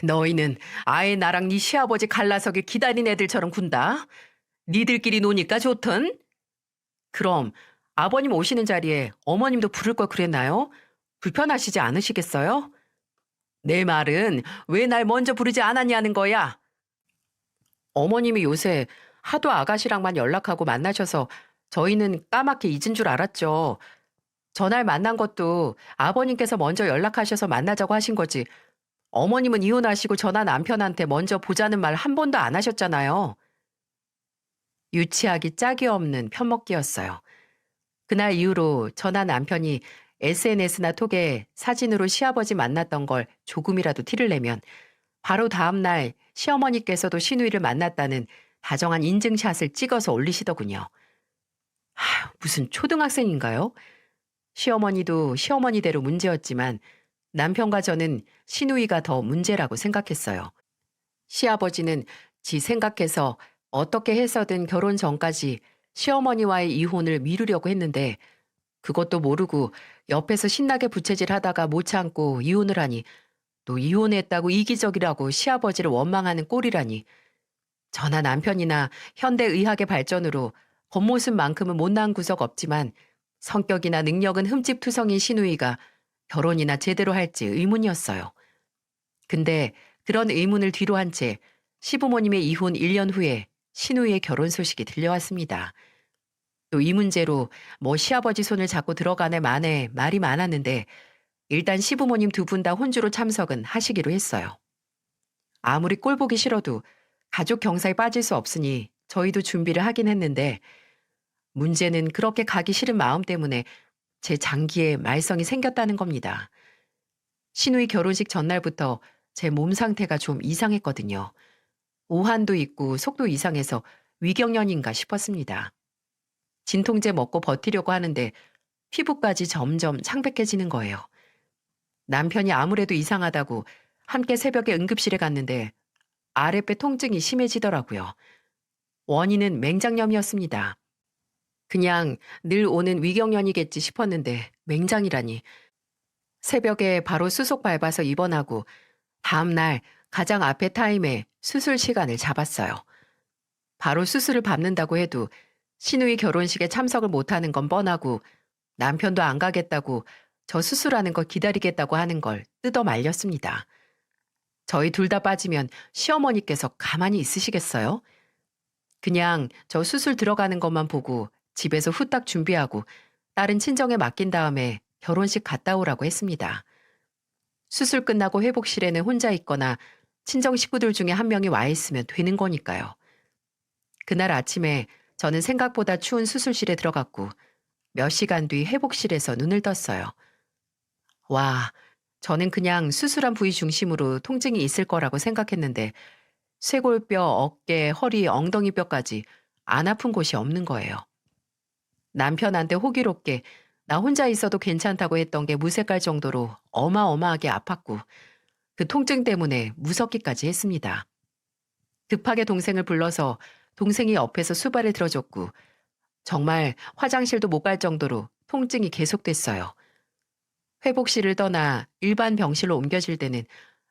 너희는 아예 나랑 네 시아버지 갈라서길 기다린 애들처럼 군다. 니들끼리 노니까 좋든. 그럼 아버님 오시는 자리에 어머님도 부를 걸 그랬나요? 불편하시지 않으시겠어요? 내 말은 왜 날 먼저 부르지 않았냐는 거야. 어머님이 요새 하도 아가씨랑만 연락하고 만나셔서 저희는 까맣게 잊은 줄 알았죠. 전날 만난 것도 아버님께서 먼저 연락하셔서 만나자고 하신 거지. 어머님은 이혼하시고 저나 남편한테 먼저 보자는 말 한 번도 안 하셨잖아요. 유치하기 짝이 없는 편먹기였어요. 그날 이후로 저나 남편이 SNS나 톡에 사진으로 시아버지 만났던 걸 조금이라도 티를 내면 바로 다음날 시어머니께서도 시누이를 만났다는 다정한 인증샷을 찍어서 올리시더군요. 무슨 초등학생인가요? 시어머니도 시어머니대로 문제였지만 남편과 저는 시누이가 더 문제라고 생각했어요. 시아버지는 지 생각해서 어떻게 해서든 결혼 전까지 시어머니와의 이혼을 미루려고 했는데 그것도 모르고 옆에서 신나게 부채질하다가 못 참고 이혼을 하니 또 이혼했다고 이기적이라고 시아버지를 원망하는 꼴이라니. 저나 남편이나 현대의학의 발전으로 겉모습만큼은 못난 구석 없지만 성격이나 능력은 흠집투성인 시누이가 결혼이나 제대로 할지 의문이었어요. 근데 그런 의문을 뒤로 한 채 시부모님의 이혼 1년 후에 시누이의 결혼 소식이 들려왔습니다. 또 이 문제로 뭐 시아버지 손을 잡고 들어가네 마네 말이 많았는데 일단 시부모님 두 분 다 혼주로 참석은 하시기로 했어요. 아무리 꼴 보기 싫어도 가족 경사에 빠질 수 없으니 저희도 준비를 하긴 했는데 문제는 그렇게 가기 싫은 마음 때문에 제 장기에 말썽이 생겼다는 겁니다. 시누이 결혼식 전날부터 제 몸 상태가 좀 이상했거든요. 오한도 있고 속도 이상해서 위경련인가 싶었습니다. 진통제 먹고 버티려고 하는데 피부까지 점점 창백해지는 거예요. 남편이 아무래도 이상하다고 함께 새벽에 응급실에 갔는데 아랫배 통증이 심해지더라고요. 원인은 맹장염이었습니다. 그냥 늘 오는 위경련이겠지 싶었는데 맹장이라니. 새벽에 바로 수속 밟아서 입원하고 다음날 가장 앞에 타임에 수술 시간을 잡았어요. 바로 수술을 밟는다고 해도 시누이 결혼식에 참석을 못하는 건 뻔하고 남편도 안 가겠다고 저 수술하는 거 기다리겠다고 하는 걸 뜯어 말렸습니다. 저희 둘 다 빠지면 시어머니께서 가만히 있으시겠어요? 그냥 저 수술 들어가는 것만 보고 집에서 후딱 준비하고 다른 친정에 맡긴 다음에 결혼식 갔다 오라고 했습니다. 수술 끝나고 회복실에는 혼자 있거나 친정 식구들 중에 한 명이 와 있으면 되는 거니까요. 그날 아침에 저는 생각보다 추운 수술실에 들어갔고 몇 시간 뒤 회복실에서 눈을 떴어요. 와, 저는 그냥 수술한 부위 중심으로 통증이 있을 거라고 생각했는데 쇄골뼈, 어깨, 허리, 엉덩이 뼈까지 안 아픈 곳이 없는 거예요. 남편한테 호기롭게 나 혼자 있어도 괜찮다고 했던 게 무색할 정도로 어마어마하게 아팠고 그 통증 때문에 무섭기까지 했습니다. 급하게 동생을 불러서 동생이 옆에서 수발을 들어줬고 정말 화장실도 못 갈 정도로 통증이 계속됐어요. 회복실을 떠나 일반 병실로 옮겨질 때는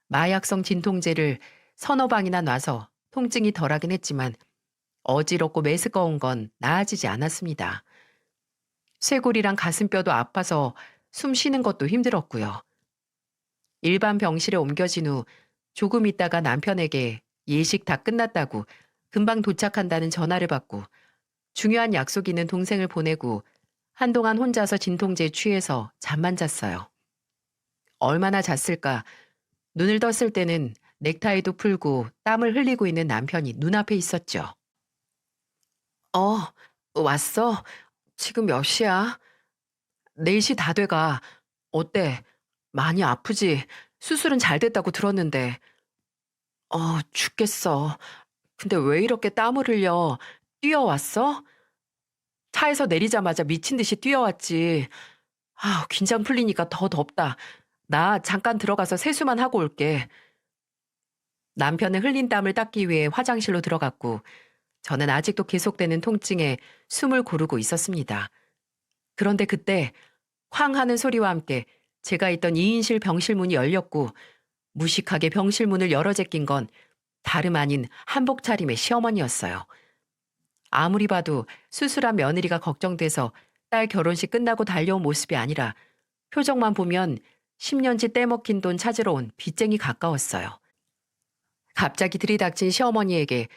마약성 진통제를 서너 방이나 놔서 통증이 덜하긴 했지만 어지럽고 메스꺼운 건 나아지지 않았습니다. 쇄골이랑 가슴뼈도 아파서 숨 쉬는 것도 힘들었고요. 일반 병실에 옮겨진 후 조금 있다가 남편에게 예식 다 끝났다고 금방 도착한다는 전화를 받고 중요한 약속 있는 동생을 보내고 한동안 혼자서 진통제에 취해서 잠만 잤어요. 얼마나 잤을까? 눈을 떴을 때는 넥타이도 풀고 땀을 흘리고 있는 남편이 눈앞에 있었죠. 어, 왔어? 지금 몇 시야? 4시 다 돼가. 어때? 많이 아프지? 수술은 잘 됐다고 들었는데. 죽겠어. 근데 왜 이렇게 땀을 흘려? 뛰어왔어? 차에서 내리자마자 미친 듯이 뛰어왔지. 긴장 풀리니까 더 덥다. 나 잠깐 들어가서 세수만 하고 올게. 남편은 흘린 땀을 닦기 위해 화장실로 들어갔고, 저는 아직도 계속되는 통증에 숨을 고르고 있었습니다. 그런데 그때 쾅 하는 소리와 함께 제가 있던 2인실 병실 문이 열렸고, 무식하게 병실 문을 열어 제낀 건 다름 아닌 한복 차림의 시어머니였어요. 아무리 봐도 수술한 며느리가 걱정돼서 딸 결혼식 끝나고 달려온 모습이 아니라 표정만 보면 10년치 떼먹힌 돈 찾으러 온 빚쟁이 가까웠어요. 갑자기 들이닥친 시어머니에게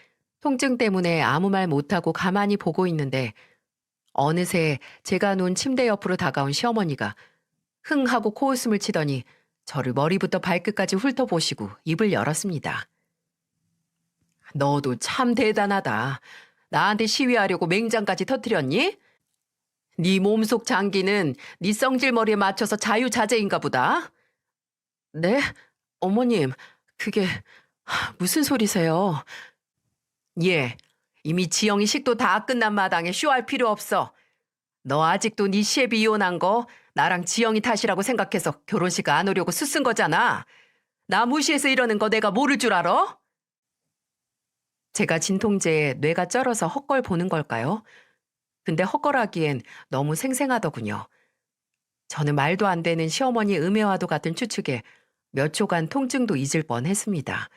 통증 때문에 아무 말 못하고 가만히 보고 있는데 어느새 제가 놓은 침대 옆으로 다가온 시어머니가 흥 하고 코웃음을 치더니 저를 머리부터 발끝까지 훑어보시고 입을 열었습니다. 너도 참 대단하다. 나한테 시위하려고 맹장까지 터뜨렸니? 네 몸속 장기는 네 성질머리에 맞춰서 자유자재인가 보다. 네? 어머님, 그게 무슨 소리세요? 예, 이미 지영이 식도 다 끝난 마당에 쇼할 필요 없어. 너 아직도 네 시애비 이혼한 거 나랑 지영이 탓이라고 생각해서 결혼식 안 오려고 수쓴 거잖아. 나 무시해서 이러는 거 내가 모를 줄 알아? 제가 진통제에 뇌가 쩔어서 헛걸 보는 걸까요? 근데 헛걸하기엔 너무 생생하더군요. 저는 말도 안 되는 시어머니의 음해와도 같은 추측에 몇 초간 통증도 잊을 뻔했습니다.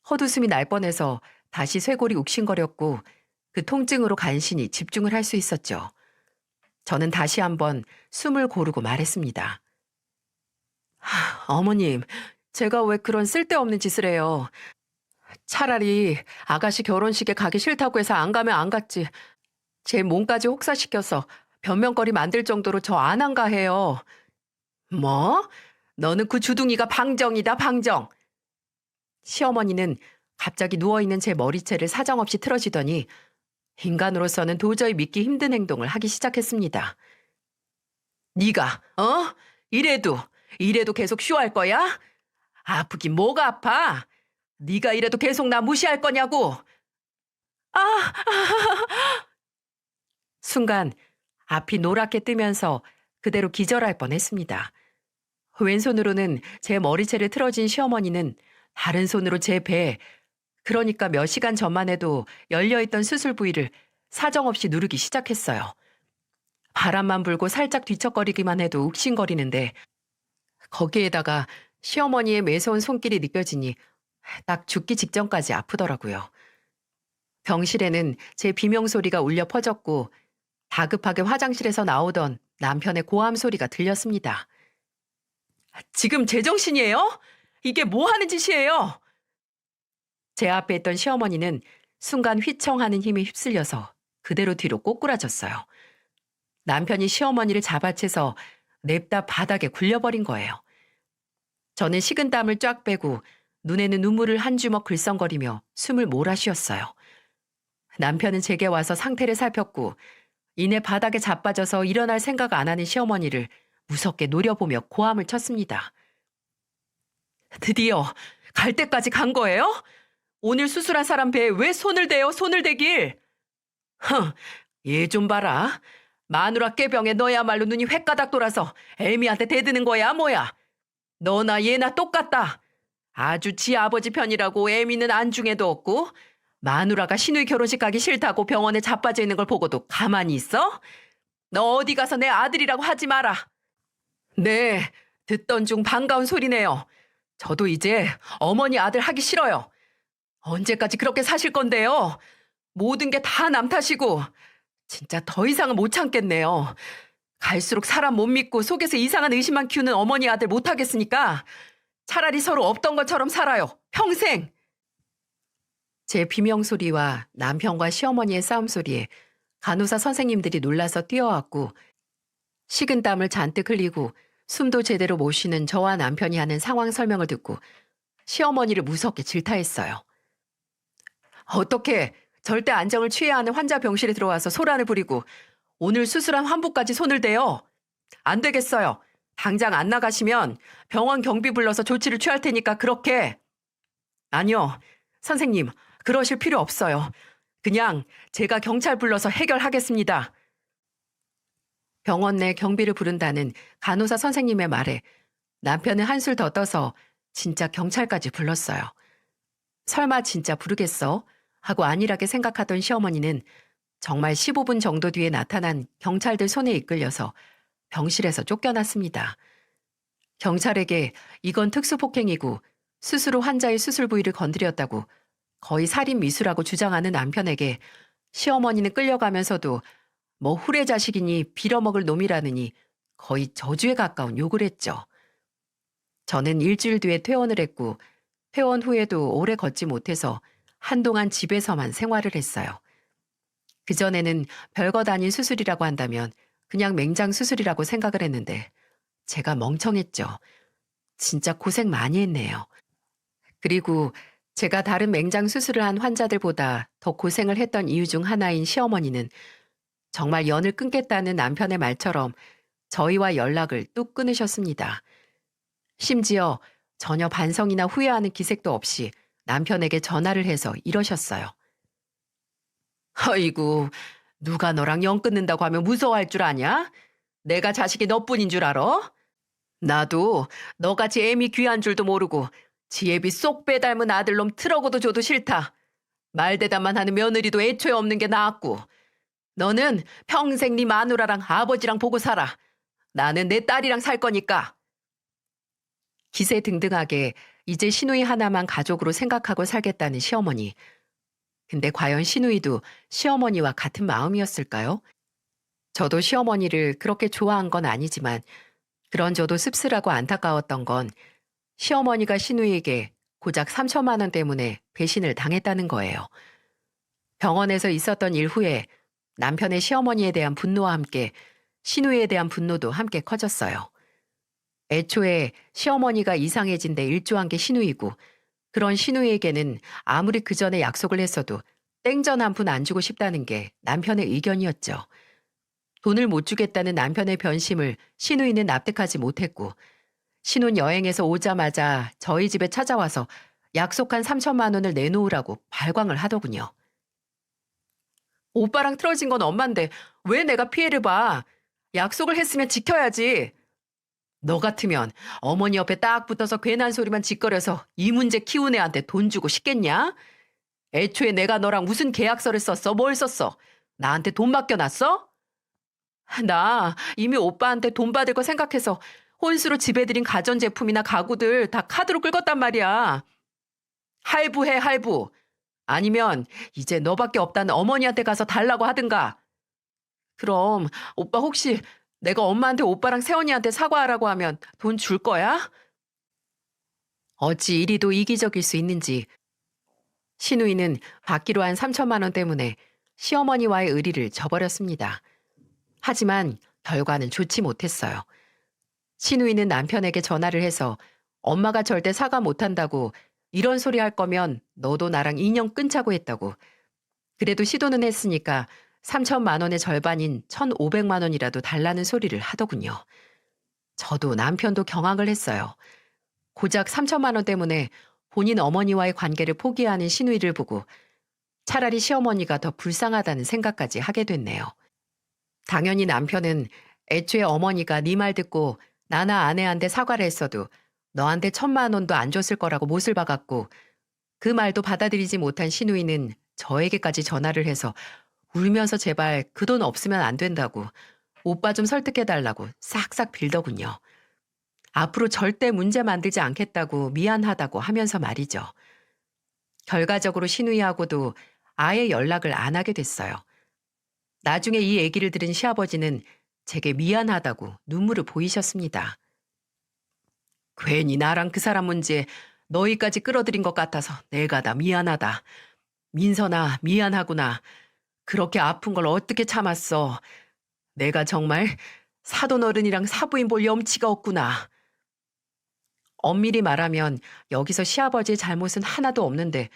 헛웃음이 날 뻔해서 다시 쇄골이 욱신거렸고 그 통증으로 간신히 집중을 할 수 있었죠. 저는 다시 한번 숨을 고르고 말했습니다. 어머님, 제가 왜 그런 쓸데없는 짓을 해요. 차라리 아가씨 결혼식에 가기 싫다고 해서 안 가면 안 갔지. 제 몸까지 혹사시켜서 변명거리 만들 정도로 저 안 한가 해요. 뭐? 너는 그 주둥이가 방정이다, 방정. 시어머니는 갑자기 누워있는 제 머리채를 사정없이 틀어지더니 인간으로서는 도저히 믿기 힘든 행동을 하기 시작했습니다. 네가 이래도 계속 쇼할 거야? 아프긴 뭐가 아파? 네가 이래도 계속 나 무시할 거냐고. 아! 순간 앞이 노랗게 뜨면서 그대로 기절할 뻔했습니다. 왼손으로는 제 머리채를 틀어진 시어머니는 다른 손으로 제 배, 그러니까 몇 시간 전만 해도 열려있던 수술 부위를 사정없이 누르기 시작했어요. 바람만 불고 살짝 뒤척거리기만 해도 욱신거리는데 거기에다가 시어머니의 매서운 손길이 느껴지니 딱 죽기 직전까지 아프더라고요. 병실에는 제 비명소리가 울려 퍼졌고 다급하게 화장실에서 나오던 남편의 고함 소리가 들렸습니다. 지금 제정신이에요? 이게 뭐 하는 짓이에요? 제 앞에 있던 시어머니는 순간 휘청하는 힘에 휩쓸려서 그대로 뒤로 꼬꾸라졌어요. 남편이 시어머니를 잡아채서 냅다 바닥에 굴려버린 거예요. 저는 식은땀을 쫙 빼고 눈에는 눈물을 한 주먹 글썽거리며 숨을 몰아쉬었어요. 남편은 제게 와서 상태를 살폈고 이내 바닥에 자빠져서 일어날 생각 안 하는 시어머니를 무섭게 노려보며 고함을 쳤습니다. 드디어 갈 때까지 간 거예요? 오늘 수술한 사람 배에 왜 손을 대요, 손을 대길? 얘 좀 봐라. 마누라 깨병에 너야말로 눈이 횟가닥 돌아서 애미한테 대드는 거야, 뭐야? 너나 얘나 똑같다. 아주 지 아버지 편이라고 애미는 안중에도 없고 마누라가 시누이 결혼식 가기 싫다고 병원에 자빠져 있는 걸 보고도 가만히 있어? 너 어디 가서 내 아들이라고 하지 마라. 네, 듣던 중 반가운 소리네요. 저도 이제 어머니 아들 하기 싫어요. 언제까지 그렇게 사실 건데요? 모든 게 다 남 탓이고 진짜 더 이상은 못 참겠네요. 갈수록 사람 못 믿고 속에서 이상한 의심만 키우는 어머니 아들 못하겠으니까 차라리 서로 없던 것처럼 살아요. 평생! 제 비명소리와 남편과 시어머니의 싸움소리에 간호사 선생님들이 놀라서 뛰어왔고 식은땀을 잔뜩 흘리고 숨도 제대로 못 쉬는 저와 남편이 하는 상황 설명을 듣고 시어머니를 무섭게 질타했어요. 어떻게 절대 안정을 취해야 하는 환자 병실에 들어와서 소란을 부리고 오늘 수술한 환부까지 손을 대요. 안 되겠어요. 당장 안 나가시면 병원 경비 불러서 조치를 취할 테니까 그렇게. 아니요. 선생님, 그러실 필요 없어요. 그냥 제가 경찰 불러서 해결하겠습니다. 병원 내 경비를 부른다는 간호사 선생님의 말에 남편은 한술 더 떠서 진짜 경찰까지 불렀어요. 설마 진짜 부르겠어? 하고 안일하게 생각하던 시어머니는 정말 15분 정도 뒤에 나타난 경찰들 손에 이끌려서 병실에서 쫓겨났습니다. 경찰에게 이건 특수폭행이고 스스로 환자의 수술 부위를 건드렸다고 거의 살인 미수라고 주장하는 남편에게 시어머니는 끌려가면서도 뭐 후레 자식이니 빌어먹을 놈이라느니 거의 저주에 가까운 욕을 했죠. 저는 일주일 뒤에 퇴원을 했고 퇴원 후에도 오래 걷지 못해서 한동안 집에서만 생활을 했어요. 그전에는 별것 아닌 수술이라고 한다면 그냥 맹장 수술이라고 생각을 했는데 제가 멍청했죠. 진짜 고생 많이 했네요. 그리고 제가 다른 맹장 수술을 한 환자들보다 더 고생을 했던 이유 중 하나인 시어머니는 정말 연을 끊겠다는 남편의 말처럼 저희와 연락을 뚝 끊으셨습니다. 심지어 전혀 반성이나 후회하는 기색도 없이 남편에게 전화를 해서 이러셨어요. 아이고, 누가 너랑 연 끊는다고 하면 무서워할 줄 아냐? 내가 자식이 너뿐인 줄 알아? 나도 너같이 애미 귀한 줄도 모르고 지혜비 쏙 빼닮은 아들놈 트럭어도 줘도 싫다. 말대답만 하는 며느리도 애초에 없는 게 나았고 너는 평생 네 마누라랑 아버지랑 보고 살아. 나는 내 딸이랑 살 거니까. 기세등등하게 이제 시누이 하나만 가족으로 생각하고 살겠다는 시어머니. 근데 과연 시누이도 시어머니와 같은 마음이었을까요? 저도 시어머니를 그렇게 좋아한 건 아니지만 그런 저도 씁쓸하고 안타까웠던 건 시어머니가 시누이에게 고작 3천만 원 때문에 배신을 당했다는 거예요. 병원에서 있었던 일 후에 남편의 시어머니에 대한 분노와 함께 시누이에 대한 분노도 함께 커졌어요. 애초에 시어머니가 이상해진 데 일조한 게 시누이고 그런 시누이에게는 아무리 그 전에 약속을 했어도 땡전 한 푼 안 주고 싶다는 게 남편의 의견이었죠. 돈을 못 주겠다는 남편의 변심을 시누이는 납득하지 못했고 신혼여행에서 오자마자 저희 집에 찾아와서 약속한 3천만 원을 내놓으라고 발광을 하더군요. 오빠랑 틀어진 건 엄만데 왜 내가 피해를 봐? 약속을 했으면 지켜야지. 너 같으면 어머니 옆에 딱 붙어서 괜한 소리만 짓거려서 이 문제 키운 애한테 돈 주고 싶겠냐? 애초에 내가 너랑 무슨 계약서를 썼어? 뭘 썼어? 나한테 돈 맡겨놨어? 나 이미 오빠한테 돈 받을 거 생각해서 혼수로 지배드린 가전제품이나 가구들 다 카드로 긁었단 말이야. 할부해, 할부. 아니면 이제 너밖에 없다는 어머니한테 가서 달라고 하든가. 그럼 오빠 혹시 내가 엄마한테 오빠랑 세원이한테 사과하라고 하면 돈 줄 거야? 어찌 이리도 이기적일 수 있는지 시누이는 받기로 한 3천만 원 때문에 시어머니와의 의리를 저버렸습니다. 하지만 결과는 좋지 못했어요. 시누이는 남편에게 전화를 해서 엄마가 절대 사과 못한다고 이런 소리 할 거면 너도 나랑 인연 끊자고 했다고. 그래도 시도는 했으니까 3천만 원의 절반인 1,500만 원이라도 달라는 소리를 하더군요. 저도 남편도 경악을 했어요. 고작 3천만 원 때문에 본인 어머니와의 관계를 포기하는 시누이를 보고 차라리 시어머니가 더 불쌍하다는 생각까지 하게 됐네요. 당연히 남편은 애초에 어머니가 네 말 듣고 나나 아내한테 사과를 했어도 너한테 1,000만 원도 안 줬을 거라고 못을 박았고 그 말도 받아들이지 못한 시누이는 저에게까지 전화를 해서 울면서 제발 그 돈 없으면 안 된다고 오빠 좀 설득해달라고 싹싹 빌더군요. 앞으로 절대 문제 만들지 않겠다고 미안하다고 하면서 말이죠. 결과적으로 시누이하고도 아예 연락을 안 하게 됐어요. 나중에 이 얘기를 들은 시아버지는 제게 미안하다고 눈물을 보이셨습니다. 괜히 나랑 그 사람 문제에 너희까지 끌어들인 것 같아서 내가 다 미안하다. 민선아, 미안하구나. 그렇게 아픈 걸 어떻게 참았어. 내가 정말 사돈 어른이랑 사부인 볼 염치가 없구나. 엄밀히 말하면 여기서 시아버지의 잘못은 하나도 없는데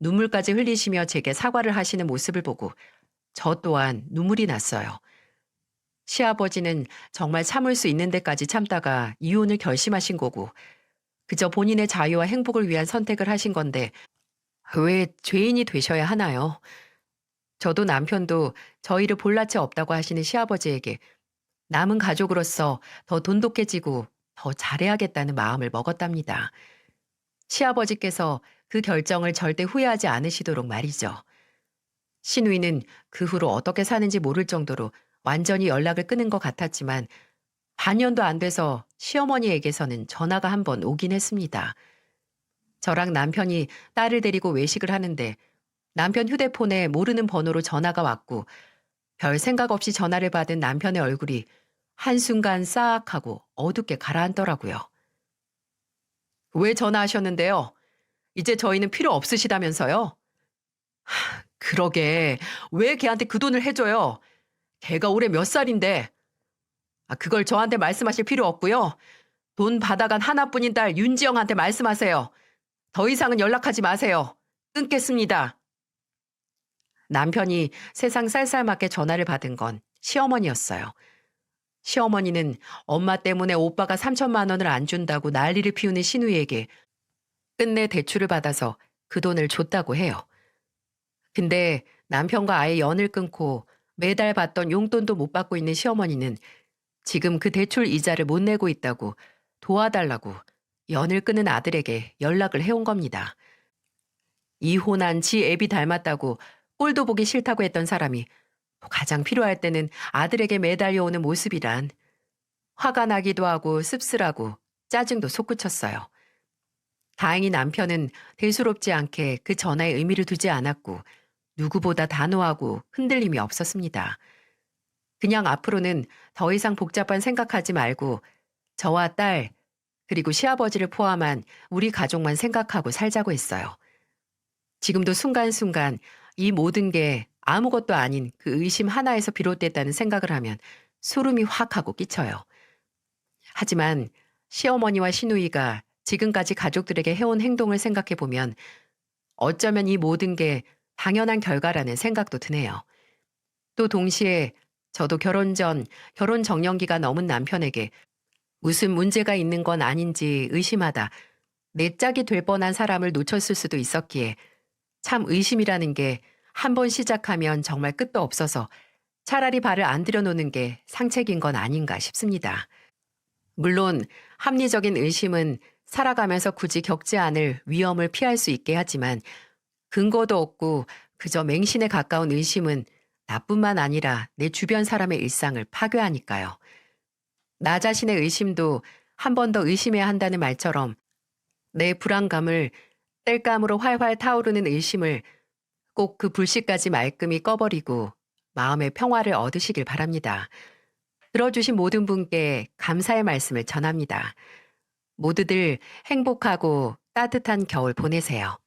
눈물까지 흘리시며 제게 사과를 하시는 모습을 보고 저 또한 눈물이 났어요. 시아버지는 정말 참을 수 있는 데까지 참다가 이혼을 결심하신 거고 그저 본인의 자유와 행복을 위한 선택을 하신 건데 왜 죄인이 되셔야 하나요? 저도 남편도 저희를 볼라 채 없다고 하시는 시아버지에게 남은 가족으로서 더 돈독해지고 더 잘해야겠다는 마음을 먹었답니다. 시아버지께서 그 결정을 절대 후회하지 않으시도록 말이죠. 신우이는 그 후로 어떻게 사는지 모를 정도로 완전히 연락을 끊은 것 같았지만 반년도 안 돼서 시어머니에게서는 전화가 한 번 오긴 했습니다. 저랑 남편이 딸을 데리고 외식을 하는데 남편 휴대폰에 모르는 번호로 전화가 왔고 별 생각 없이 전화를 받은 남편의 얼굴이 한순간 싸악하고 어둡게 가라앉더라고요. 왜 전화하셨는데요? 이제 저희는 필요 없으시다면서요? 그러게 왜 걔한테 그 돈을 해줘요? 걔가 올해 몇 살인데. 그걸 저한테 말씀하실 필요 없고요. 돈 받아간 하나뿐인 딸 윤지영한테 말씀하세요. 더 이상은 연락하지 마세요. 끊겠습니다. 남편이 세상 쌀쌀맞게 전화를 받은 건 시어머니였어요. 시어머니는 엄마 때문에 오빠가 3천만 원을 안 준다고 난리를 피우는 신우이에게 끝내 대출을 받아서 그 돈을 줬다고 해요. 근데 남편과 아예 연을 끊고 매달 받던 용돈도 못 받고 있는 시어머니는 지금 그 대출 이자를 못 내고 있다고 도와달라고 연을 끊은 아들에게 연락을 해온 겁니다. 이혼한 지 애비 닮았다고 꼴도 보기 싫다고 했던 사람이 가장 필요할 때는 아들에게 매달려 오는 모습이란 화가 나기도 하고 씁쓸하고 짜증도 솟구쳤어요. 다행히 남편은 대수롭지 않게 그 전화에 의미를 두지 않았고 누구보다 단호하고 흔들림이 없었습니다. 그냥 앞으로는 더 이상 복잡한 생각하지 말고 저와 딸 그리고 시아버지를 포함한 우리 가족만 생각하고 살자고 했어요. 지금도 순간순간 이 모든 게 아무것도 아닌 그 의심 하나에서 비롯됐다는 생각을 하면 소름이 확 하고 끼쳐요. 하지만 시어머니와 시누이가 지금까지 가족들에게 해온 행동을 생각해 보면 어쩌면 이 모든 게 당연한 결과라는 생각도 드네요. 또 동시에 저도 결혼 전 결혼 정년기가 넘은 남편에게 무슨 문제가 있는 건 아닌지 의심하다 내 짝이 될 뻔한 사람을 놓쳤을 수도 있었기에 참 의심이라는 게 한 번 시작하면 정말 끝도 없어서 차라리 발을 안 들여놓는 게 상책인 건 아닌가 싶습니다. 물론 합리적인 의심은 살아가면서 굳이 겪지 않을 위험을 피할 수 있게 하지만 근거도 없고 그저 맹신에 가까운 의심은 나뿐만 아니라 내 주변 사람의 일상을 파괴하니까요. 나 자신의 의심도 한 번 더 의심해야 한다는 말처럼 내 불안감을 땔감으로 활활 타오르는 의심을 꼭 그 불씨까지 말끔히 꺼버리고 마음의 평화를 얻으시길 바랍니다. 들어주신 모든 분께 감사의 말씀을 전합니다. 모두들 행복하고 따뜻한 겨울 보내세요.